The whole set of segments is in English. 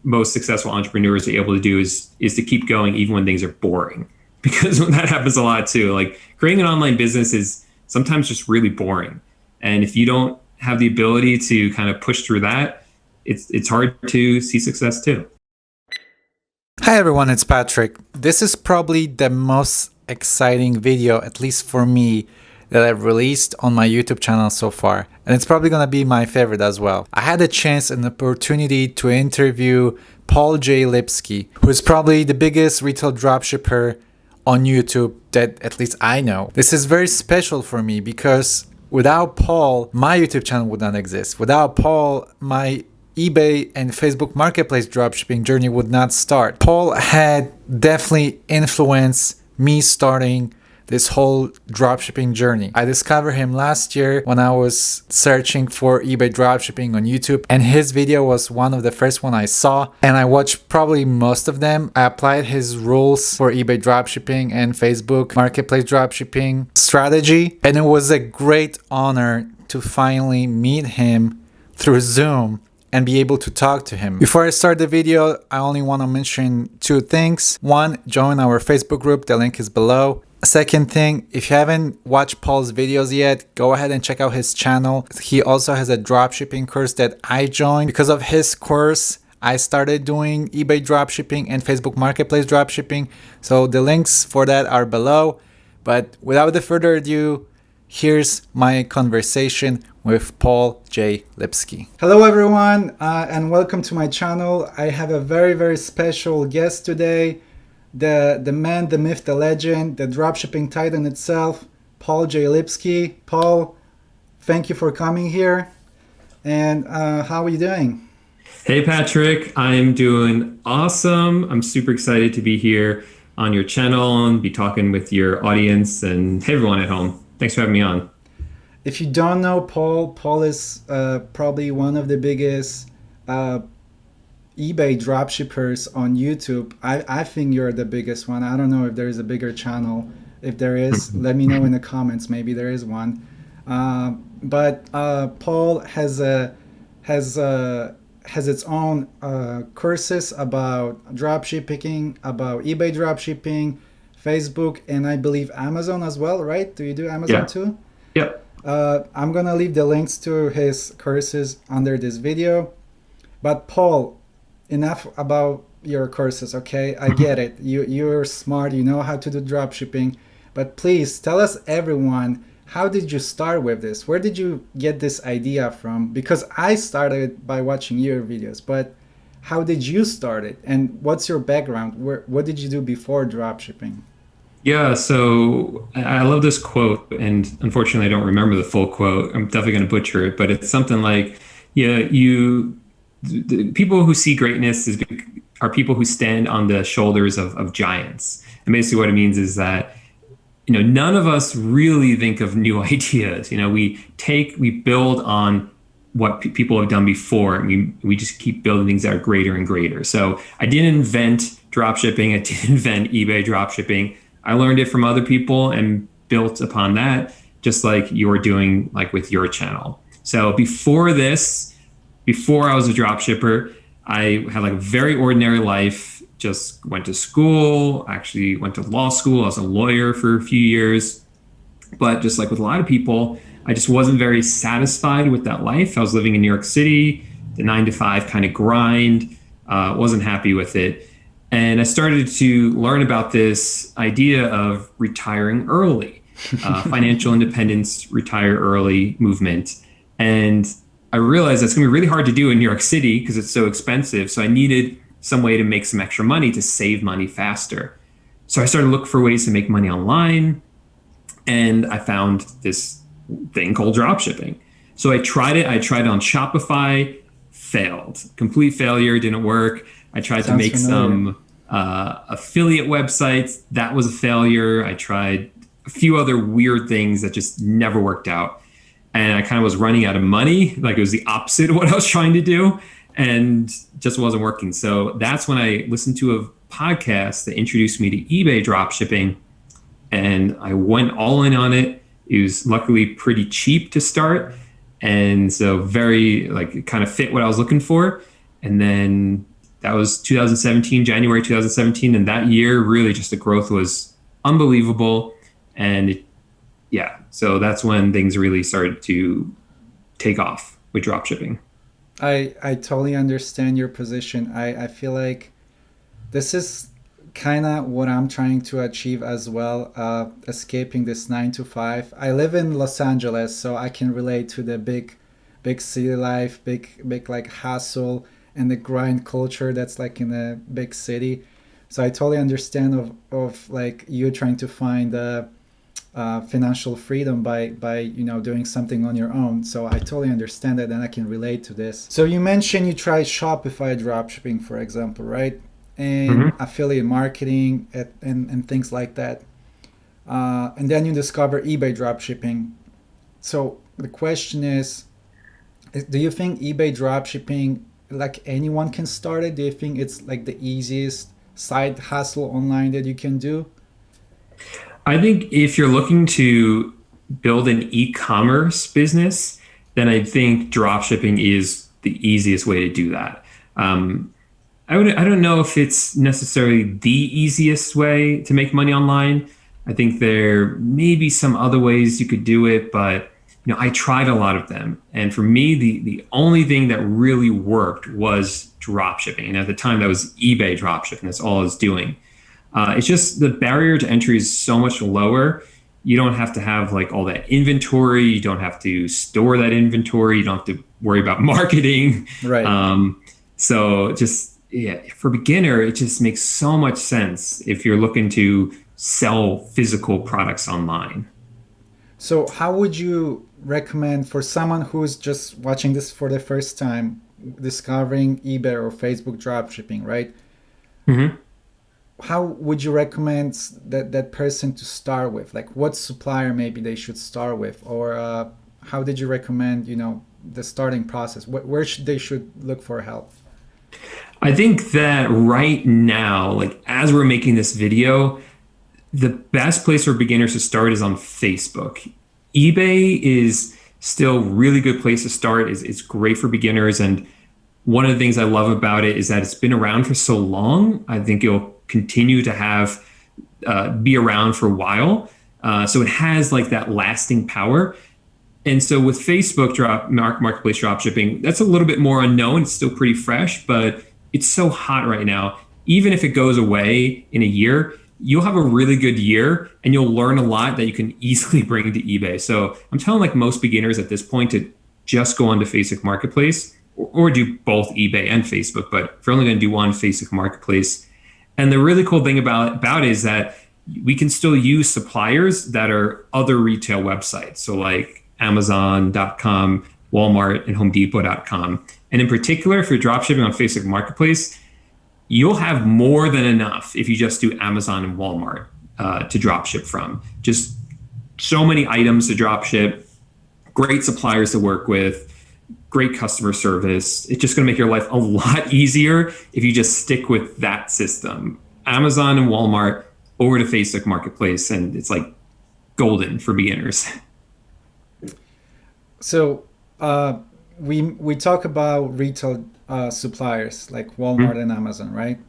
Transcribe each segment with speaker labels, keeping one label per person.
Speaker 1: most successful entrepreneurs are able to do is to keep going even when things are boring. Because that happens a lot too. Like creating an online business is sometimes just really boring. And if you don't have the ability to kind of push through that, it's hard to see success too.
Speaker 2: Hi everyone, it's Patrick. This is probably the most exciting video, at least for me, that I've released on my YouTube channel so far. And it's probably gonna be my favorite as well. I had a chance and opportunity to interview J Lipsky, who is probably the biggest retail dropshipper on YouTube that at least I know. This is very special for me because without Paul, my YouTube channel would not exist. Without Paul, my eBay and Facebook Marketplace dropshipping journey would not start. Paul had definitely influenced me starting this whole dropshipping journey. I discovered him last year when I was searching for eBay dropshipping on YouTube, and his video was one of the first one I saw, and I watched probably most of them. I applied his rules for eBay dropshipping and Facebook Marketplace dropshipping strategy, and it was a great honor to finally meet him through Zoom and be able to talk to him. Before I start the video, I only want to mention two things. One, join our Facebook group, the link is below. Second thing, if you haven't watched Paul's videos yet, go ahead and check out his channel. He also has a dropshipping course that I joined. Because of his course, I started doing eBay dropshipping and Facebook Marketplace dropshipping. So the links for that are below. But without further ado, here's my conversation with J Lipsky. Hello everyone, and welcome to my channel. I have a very special guest today. The man, the myth, the legend, the dropshipping titan itself, J Lipsky. Paul, thank you for coming here. And how are you doing?
Speaker 1: Hey Patrick, I'm doing awesome. I'm super excited to be here on your channel and be talking with your audience, and hey everyone at home. Thanks for having me on.
Speaker 2: If you don't know Paul is probably one of the biggest eBay dropshippers on YouTube. I think you're the biggest one. I don't know if there is a bigger channel. If there is, let me know in the comments. Maybe there is one. But Paul has its own courses about dropshipping, about eBay dropshipping, Facebook, and I believe Amazon as well, right? Do you do Amazon too?
Speaker 1: Yep.
Speaker 2: I'm gonna leave the links to his courses under this video. But Paul, enough about your courses, okay? I get it. You're smart, you know how to do dropshipping. But please tell us, everyone, how did you start with this? Where did you get this idea from? Because I started by watching your videos, but how did you start it? And what's your background? What did you do before dropshipping?
Speaker 1: Yeah, so I love this quote, and unfortunately I don't remember the full quote. I'm definitely going to butcher it, but it's something like, the people who see greatness are people who stand on the shoulders of giants. And basically what it means is that, none of us really think of new ideas. We build on what people have done before, and we just keep building things that are greater and greater. So I didn't invent dropshipping. I didn't invent eBay dropshipping. I learned it from other people and built upon that, just like you're doing, like with your channel. So before I was a dropshipper, I had like a very ordinary life, just went to school, actually went to law school. I was a lawyer for a few years. But just like with a lot of people, I just wasn't very satisfied with that life. I was living in New York City, the 9-to-5 kind of grind, wasn't happy with it. And I started to learn about this idea of retiring early, financial independence, retire early movement. And I realized that's going to be really hard to do in New York City because it's so expensive. So I needed some way to make some extra money to save money faster. So I started to look for ways to make money online. And I found this thing called dropshipping. So I tried it. I tried it on Shopify, failed. Complete failure, didn't work. I tried to make some affiliate websites. That was a failure. I tried a few other weird things that just never worked out. And I kind of was running out of money. Like it was the opposite of what I was trying to do and just wasn't working. So that's when I listened to a podcast that introduced me to eBay dropshipping, and I went all in on it. It was luckily pretty cheap to start. And so very like it kind of fit what I was looking for. And then that was 2017, January 2017, and that year really just the growth was unbelievable. And yeah, so that's when things really started to take off with dropshipping.
Speaker 2: I totally understand your position. I feel like this is kind of what I'm trying to achieve as well, escaping this 9 to 5. I live in Los Angeles, so I can relate to the big city life, big like hassle and the grind culture that's like in a big city. So I totally understand of like you trying to find financial freedom by doing something on your own. So I totally understand that and I can relate to this. So you mentioned you tried Shopify dropshipping, for example, right? And
Speaker 1: Mhm.
Speaker 2: affiliate marketing and things like that. And then you discover eBay dropshipping. So the question is, do you think eBay dropshipping, like anyone can start it? Do you think it's like the easiest side hustle online that you can do?
Speaker 1: I think if you're looking to build an e-commerce business, then I think dropshipping is the easiest way to do that. Um, I don't know if it's necessarily the easiest way to make money online. I think there may be some other ways you could do it, but I tried a lot of them. And for me, the only thing that really worked was dropshipping. And at the time that was eBay dropshipping. That's all I was doing. It's just the barrier to entry is so much lower. You don't have to have like all that inventory. You don't have to store that inventory. You don't have to worry about marketing.
Speaker 2: Right.
Speaker 1: So just yeah, for beginner, it just makes so much sense if you're looking to sell physical products online.
Speaker 2: So, how would you recommend for someone who's just watching this for the first time, discovering eBay or Facebook dropshipping, right?
Speaker 1: Mhm.
Speaker 2: How would you recommend that person to start with? Like, what supplier maybe they should start with, or how did you recommend, the starting process? Where should look for help?
Speaker 1: I think that right now, like as we're making this video, the best place for beginners to start is on Facebook. eBay is still really good place to start. It's great for beginners. And one of the things I love about it is that it's been around for so long. I think it'll continue to have be around for a while. So it has like that lasting power. And so with Facebook marketplace dropshipping, that's a little bit more unknown. It's still pretty fresh, but it's so hot right now. Even if it goes away in a year, you'll have a really good year and you'll learn a lot that you can easily bring to eBay. So I'm telling like most beginners at this point to just go onto Facebook Marketplace or do both eBay and Facebook. But if you're only going to do one, Facebook Marketplace. And the really cool thing about it is that we can still use suppliers that are other retail websites. So like Amazon.com, Walmart, and HomeDepot.com. And in particular, if you're dropshipping on Facebook Marketplace, you'll have more than enough if you just do Amazon and Walmart to dropship from. Just so many items to dropship, great suppliers to work with, great customer service. It's just going to make your life a lot easier if you just stick with that system. Amazon and Walmart over to Facebook Marketplace, and it's like golden for beginners.
Speaker 2: So, we talk about retail suppliers like Walmart and Amazon, right?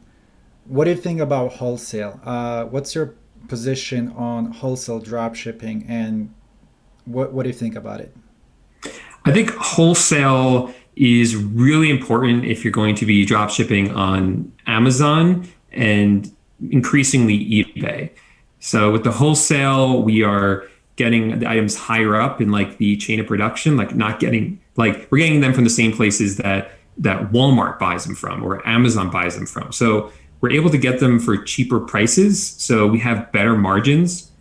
Speaker 2: What do you think about wholesale? What's your position on wholesale drop shipping, and what do you think about it?
Speaker 1: I think wholesale is really important if you're going to be drop shipping on Amazon and increasingly eBay. So with the wholesale, we are getting the items higher up in like the chain of production, like not getting like we're getting them from the same places that Walmart buys them from or Amazon buys them from. So we're able to get them for cheaper prices. So we have better margins.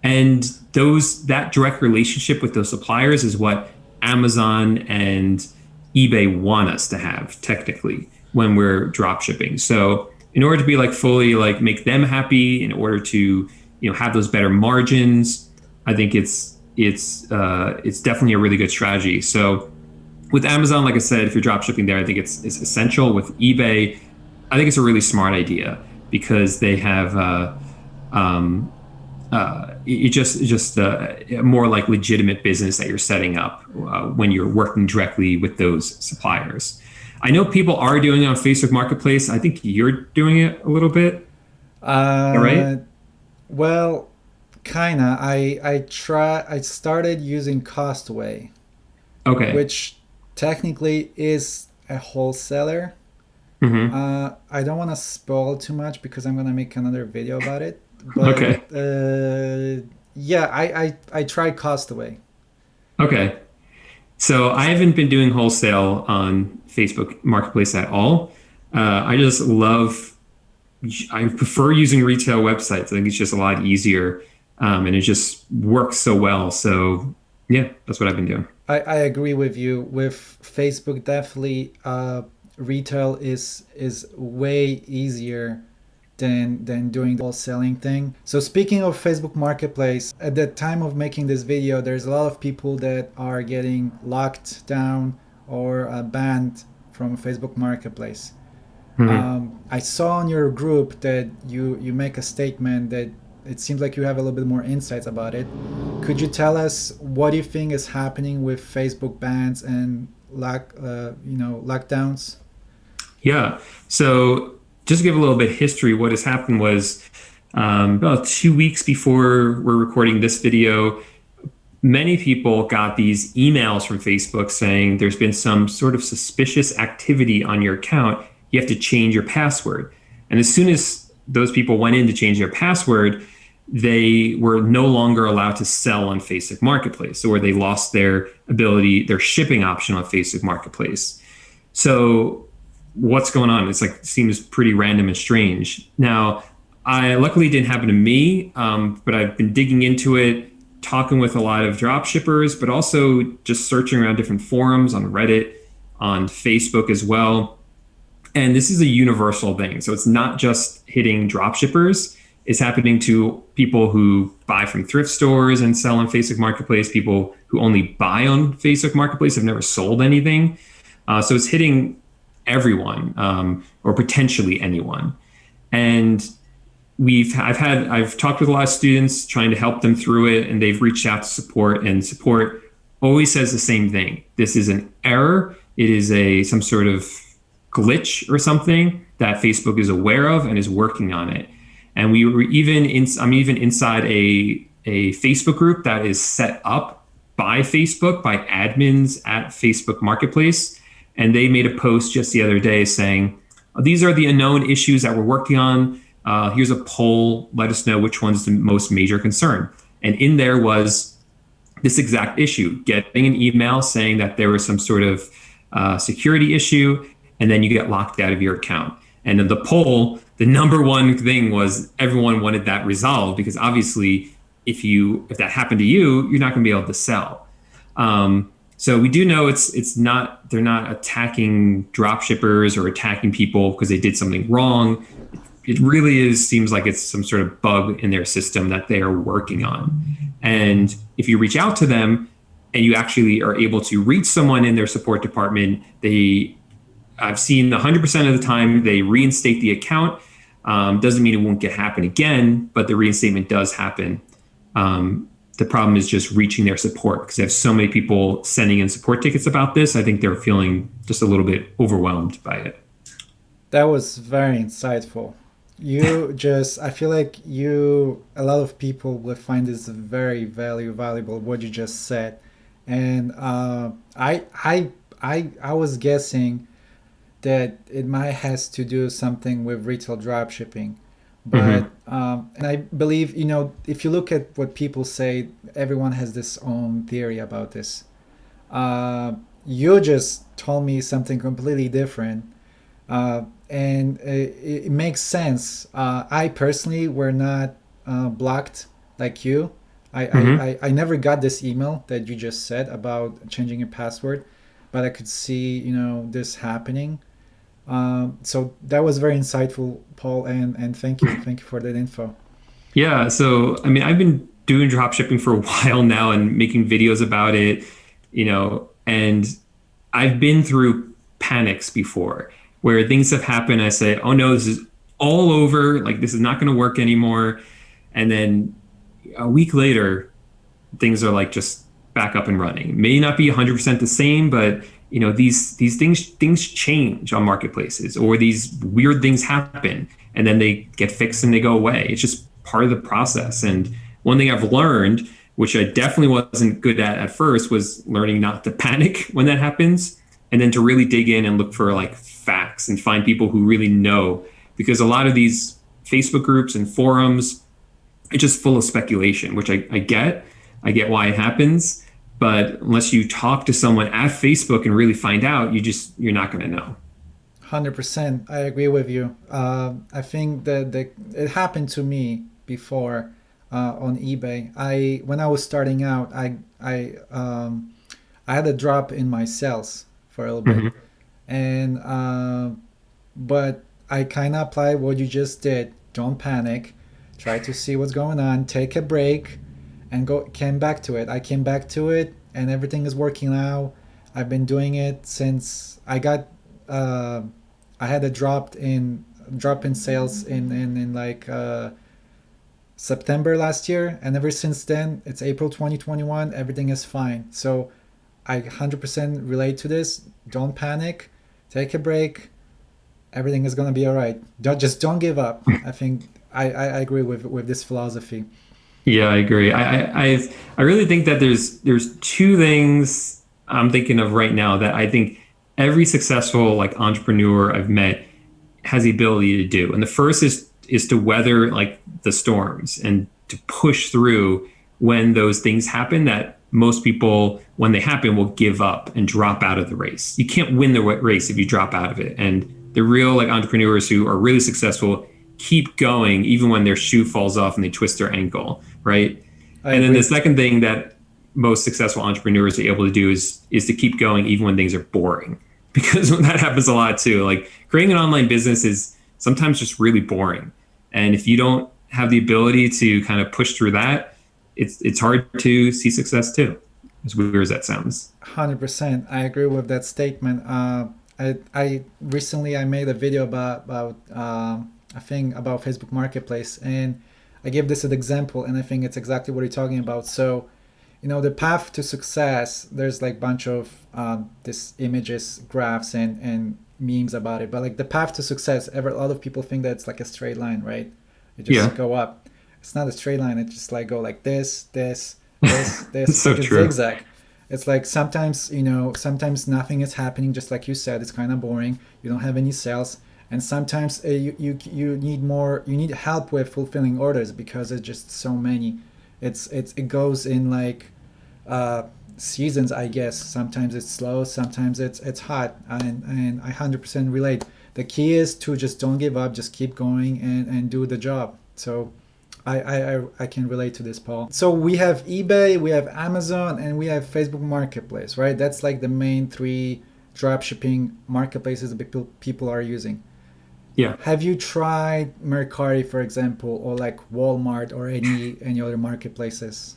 Speaker 1: And that direct relationship with those suppliers is what Amazon and eBay want us to have technically when we're drop shipping. So in order to be like fully like make them happy, in order to have those better margins, I think it's definitely a really good strategy. So with Amazon, like I said, if you're drop shipping there, I think it's essential. With eBay, I think it's a really smart idea because they have just a more like legitimate business that you're setting up when you're working directly with those suppliers. I know people are doing it on Facebook Marketplace. I think you're doing it a little bit. Is that right?
Speaker 2: Uh, well, kinda. I started using Costaway,
Speaker 1: Okay.
Speaker 2: which technically is a wholesaler.
Speaker 1: Hmm.
Speaker 2: I don't want to spoil too much because I'm gonna make another video about it. But
Speaker 1: Okay.
Speaker 2: yeah, I tried Costaway.
Speaker 1: Okay. So I haven't been doing wholesale on Facebook Marketplace at all. I just love, I prefer using retail websites. I think it's just a lot easier, and it just works so well. So yeah, that's what I've been doing.
Speaker 2: I agree with you. With Facebook, definitely, retail is way easier than doing the wholesaling thing. So speaking of Facebook Marketplace, at the time of making this video, there's a lot of people that are getting locked down or banned from Facebook Marketplace.
Speaker 1: Mhm.
Speaker 2: I saw in your group that you make a statement that it seems like you have a little bit more insights about it. Could you tell us what do you think is happening with Facebook bans and lockdowns?
Speaker 1: Yeah. So just to give a little bit of history, what has happened was about 2 weeks before we're recording this video, many people got these emails from Facebook saying there's been some sort of suspicious activity on your account. You have to change your password. And as soon as those people went in to change their password, they were no longer allowed to sell on Facebook Marketplace, or they lost their ability, their shipping option on Facebook Marketplace. So what's going on? It's like seems pretty random and strange. Now, I luckily it didn't happen to me, but I've been digging into it, talking with a lot of drop shippers, but also just searching around different forums on Reddit, on Facebook as well. And this is a universal thing. So it's not just hitting drop shippers. It's happening to people who buy from thrift stores and sell on Facebook Marketplace, people who only buy on Facebook Marketplace, have never sold anything. So it's hitting everyone, or potentially anyone. And I've talked with a lot of students trying to help them through it, and they've reached out to support, and support always says the same thing. This is an error. It is some sort of glitch or something that Facebook is aware of and is working on it. And I'm even inside a Facebook group that is set up by Facebook, by admins at Facebook Marketplace. And they made a post just the other day saying, these are the unknown issues that we're working on. Here's a poll. Let us know which one's the most major concern. And in there was this exact issue, getting an email saying that there was some sort of security issue, and then you get locked out of your account. And in the poll, the number one thing was everyone wanted that resolved, because obviously if that happened to you, you're not going to be able to sell. So we do know it's not, they're not attacking drop shippers or attacking people because they did something wrong. It really seems like it's some sort of bug in their system that they are working on. And if you reach out to them and you actually are able to reach someone in their support department, I've seen 100% of the time they reinstate the account. Doesn't mean it won't happen again, but the reinstatement does happen. The problem is just reaching their support, because they have so many people sending in support tickets about this. I think they're feeling just a little bit overwhelmed by it.
Speaker 2: That was very insightful. I feel like a lot of people will find this very valuable, what you just said. And I was guessing that it might has to do something with retail dropshipping. But
Speaker 1: Hmm.
Speaker 2: and I believe, if you look at what people say, everyone has this own theory about this. You just told me something completely different, and it makes sense. I personally were not blocked like you.
Speaker 1: Hmm.
Speaker 2: I never got this email that you just said about changing your password, but I could see this happening. So that was very insightful, Paul, and thank you for that info.
Speaker 1: Yeah. So, I mean, I've been doing drop shipping for a while now and making videos about it, and I've been through panics before where things have happened. I say, oh no, this is all over. Like, this is not going to work anymore. And then a week later, things are like just back up and running. May not be 100% the same, but these things change on marketplaces, or these weird things happen and then they get fixed and they go away. It's just part of the process. And one thing I've learned, which I definitely wasn't good at first, was learning not to panic when that happens, and then to really dig in and look for like facts and find people who really know, because a lot of these Facebook groups and forums, it's just full of speculation, which I get. I get why it happens, but unless you talk to someone at Facebook and really find out, you're not going to know.
Speaker 2: 100%. I agree with you. I think that it happened to me before on eBay. When I was starting out, I had a drop in my sales for a little bit,
Speaker 1: Hmm.
Speaker 2: and but I kind of applied what you just did. Don't panic. Try to see what's going on. Take a break, and go. Came back to it. I came back to it, and everything is working now. I've been doing it since I got. Uh, I had a drop in sales in like September last year, and ever since then, it's April 2021. Everything is fine. So I 100% relate to this. Don't panic. Take a break. Everything is gonna be all right. Don't give up. I think I agree with this philosophy.
Speaker 1: Yeah, I agree. I really think that there's two things I'm thinking of right now that I think every successful like entrepreneur I've met has the ability to do. And the first is to weather like the storms and to push through when those things happen that most people, when they happen, will give up and drop out of the race. You can't win the race if you drop out of it. And the real like entrepreneurs who are really successful keep going even when their shoe falls off and they twist their ankle, right?
Speaker 2: I
Speaker 1: And then the
Speaker 2: agree.
Speaker 1: second thing that most successful entrepreneurs are able to do is to keep going even when things are boring, because that happens a lot too. Like creating an online business is sometimes just really boring, and if you don't have the ability to kind of push through that, it's hard to see success too. As weird as that sounds.
Speaker 2: 100%. I agree with that statement. I recently I made a video about I think about Facebook Marketplace, and I give this an example, and I think it's exactly what you're talking about. So, the path to success. There's like bunch of this images, graphs, and memes about it. But like the path to success, a lot of people think that it's like a straight line, right? You just
Speaker 1: Yeah,
Speaker 2: go up. It's not a straight line. It just like go like this.
Speaker 1: it's
Speaker 2: It's
Speaker 1: so
Speaker 2: like a
Speaker 1: true.
Speaker 2: zigzag. It's like sometimes, sometimes nothing is happening, just like you said. It's kind of boring. You don't have any sales, and sometimes you need more. You need help with fulfilling orders because there's just so many. It goes in like uh, seasons, I guess. Sometimes it's slow, sometimes it's hot, and I 100% relate. The key is to just don't give up, just keep going and do the job. So I can relate to this, Paul. So we have eBay, we have Amazon, and we have Facebook Marketplace, right? That's like the main three dropshipping marketplaces that people are using.
Speaker 1: Yeah.
Speaker 2: Have you tried Mercari, for example, or like Walmart or any other marketplaces?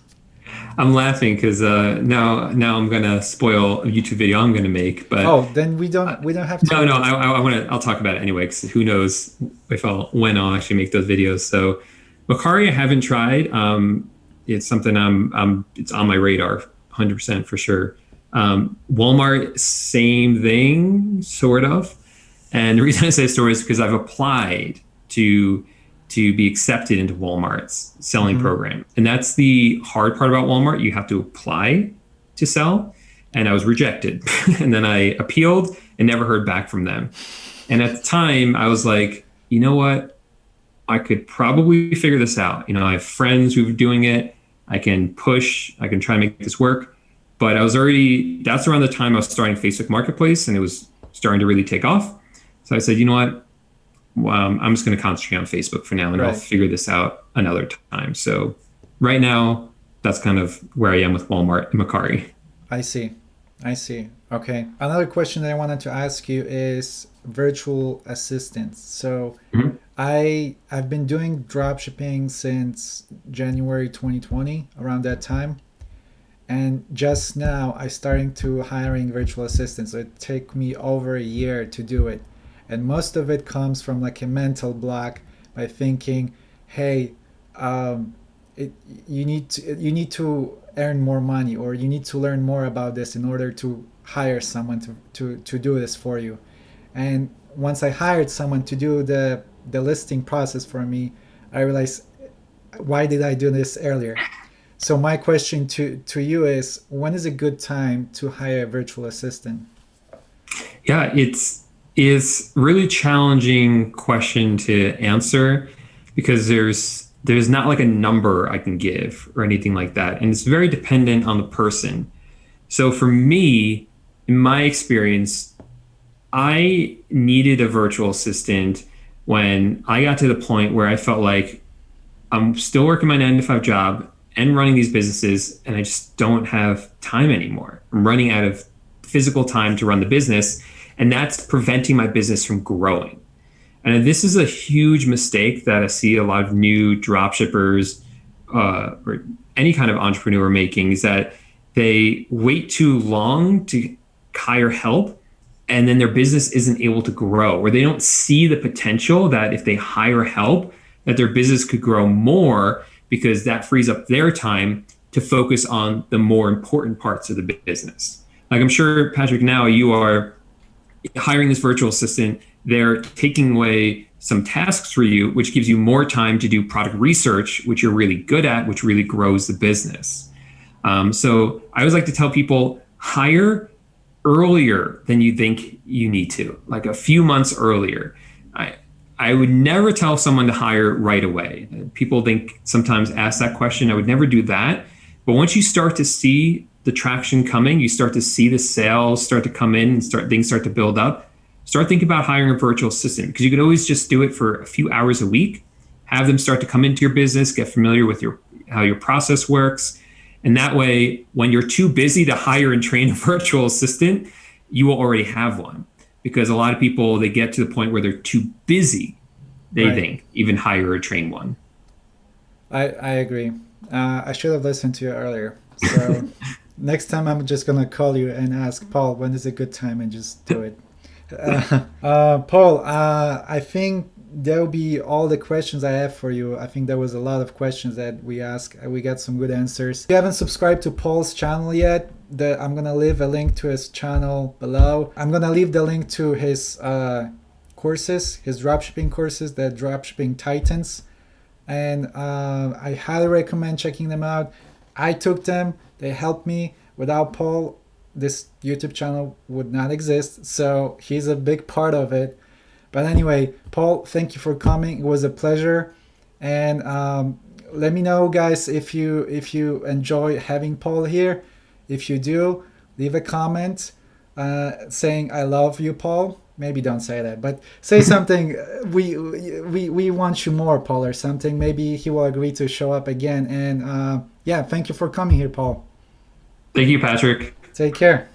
Speaker 1: I'm laughing because now I'm gonna spoil a YouTube video I'm gonna make. But
Speaker 2: Oh, then we don't have
Speaker 1: no,
Speaker 2: to.
Speaker 1: no, I want to. I'll talk about it anyway because who knows if when I'll actually make those videos. So, Macari, I haven't tried. It's something it's on my radar, 100% for sure. Walmart, same thing, sort of. And the reason I say story is because I've applied to to be accepted into Walmart's selling
Speaker 2: Hmm.
Speaker 1: program, and that's the hard part about Walmart. You have to apply to sell, and I was rejected. And then I appealed and never heard back from them. And at the time, I was like, you know what? I could probably figure this out. I have friends who are doing it. I can push, I can try and make this work. But that's around the time I was starting Facebook Marketplace and it was starting to really take off. So I said, you know what? I'm just going to concentrate on Facebook for now and I'll
Speaker 2: Right.
Speaker 1: figure this out another time. So right now, that's kind of where I am with Walmart and Macari.
Speaker 2: I see. I see. Okay. Another question that I wanted to ask you is virtual assistants. So
Speaker 1: Mhm.
Speaker 2: I've been doing dropshipping since January 2020, around that time. And just now I starting to hiring virtual assistants. So it take me over a year to do it. And most of it comes from like a mental block by thinking, hey, um, it, you need to earn more money, or you need to learn more about this in order to hire someone to do this for you. And once I hired someone to do the listing process for me, I realized, why did I do this earlier? So my question to you is, when is a good time to hire a virtual assistant?
Speaker 1: Yeah, it's really challenging question to answer because there's not like a number I can give or anything like that. And it's very dependent on the person. So for me, in my experience, I needed a virtual assistant when I got to the point where I felt like I'm still working my 9 to 5 job and running these businesses, and I just don't have time anymore. I'm running out of physical time to run the business, and that's preventing my business from growing. And this is a huge mistake that I see a lot of new drop shippers or any kind of entrepreneur making, is that they wait too long to hire help, and then their business isn't able to grow, or they don't see the potential that if they hire help, that their business could grow more, because that frees up their time to focus on the more important parts of the business. Like, I'm sure, Patrick, now you are hiring this virtual assistant, they're taking away some tasks for you, which gives you more time to do product research, which you're really good at, which really grows the business. So I always like to tell people, hire earlier than you think you need to, like a few months earlier. I would never tell someone to hire right away. People think sometimes ask that question. I would never do that. But once you start to see the traction coming, you start to see the sales start to come in and things start to build up, start thinking about hiring a virtual assistant, because you could always just do it for a few hours a week, have them start to come into your business, get familiar with how your process works. And that way, when you're too busy to hire and train a virtual assistant, you will already have one. Because a lot of people, they get to the point where they're too busy, they think, even hire or train one.
Speaker 2: I agree. I should have listened to you earlier. So next time I'm just going to call you and ask Paul, when is a good time, and just do it. Paul, I think that'll be all the questions I have for you. I think there was a lot of questions that we asked. We got some good answers. If you haven't subscribed to Paul's channel yet, I'm going to leave a link to his channel below. I'm going to leave the link to his courses, his dropshipping courses, the Dropshipping Titans. And I highly recommend checking them out. I took them. They helped me. Without Paul, this YouTube channel would not exist. So he's a big part of it. But anyway, Paul, thank you for coming. It was a pleasure. And let me know, guys, if you enjoy having Paul here. If you do, leave a comment saying I love you, Paul. Maybe don't say that, but say something. We want you more, Paul, or something. Maybe he will agree to show up again. And yeah, thank you for coming here, Paul.
Speaker 1: Thank you, Patrick.
Speaker 2: Take care.